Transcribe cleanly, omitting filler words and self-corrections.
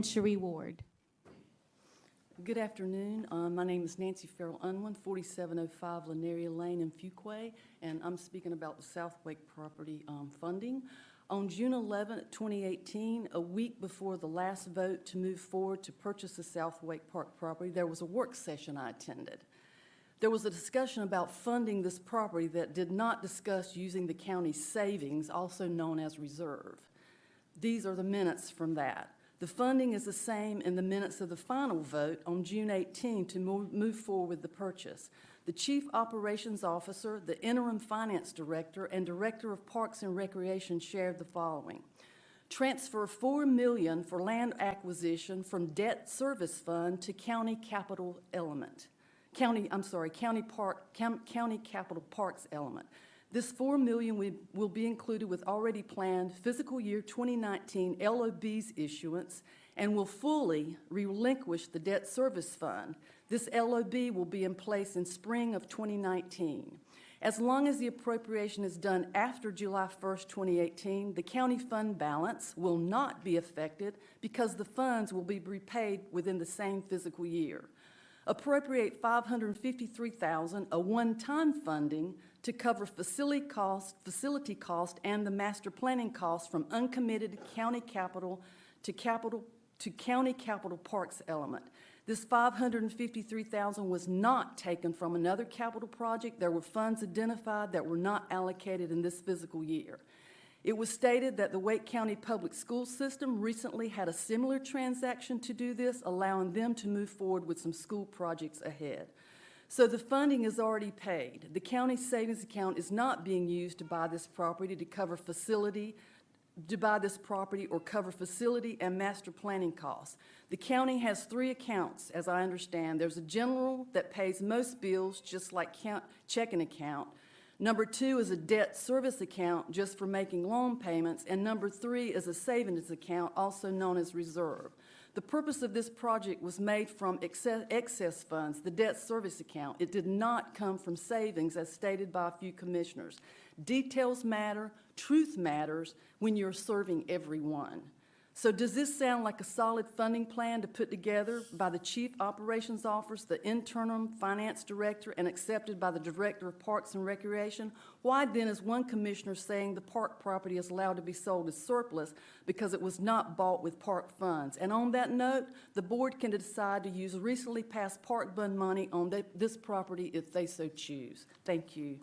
Cherie Ward. Good afternoon. My name is Nancy Farrell Unwin, 4705 Linaria Lane in Fuquay, and I'm speaking about the South Wake property funding. On June 11, 2018, a week before the last vote to move forward to purchase the South Wake Park property, there was a work session I attended. There was a discussion about funding this property that did not discuss using the county's savings, also known as reserve. These are the minutes from that. The funding is the same in the minutes of the final vote on June 18 to move forward with the purchase. The Chief Operations Officer, the Interim Finance Director, and Director of Parks and Recreation shared the following. Transfer $4 million for land acquisition from debt service fund to county capital element. County capital parks element. This $4 million will be included with already planned fiscal year 2019 LOB's issuance and will fully relinquish the debt service fund. This LOB will be in place in spring of 2019. As long as the appropriation is done after July 1st, 2018, the county fund balance will not be affected because the funds will be repaid within the same fiscal year. Appropriate $553,000, a one-time funding, to cover facility cost and the master planning costs from uncommitted county capital to county capital parks element. This $553,000 was not taken from another capital project. There were funds identified that were not allocated in this fiscal year. It was stated that the Wake County Public School System recently had a similar transaction to do this, allowing them to move forward with some school projects ahead. So the funding is already paid. The county savings account is not being used to buy this property or cover facility and master planning costs. The county has three accounts, as I understand. There's a general that pays most bills, just like checking account. Number 2 is a debt service account, just for making loan payments. And number 3 is a savings account, also known as reserve. The purpose of this project was made from excess funds, the debt service account. It did not come from savings, as stated by a few commissioners. Details matter, truth matters when you're serving everyone. So does this sound like a solid funding plan to put together by the Chief Operations Officer, the Interim Finance Director, and accepted by the Director of Parks and Recreation? Why then is one commissioner saying the park property is allowed to be sold as surplus because it was not bought with park funds? And on that note, the board can decide to use recently passed park bond money on this property if they so choose. Thank you.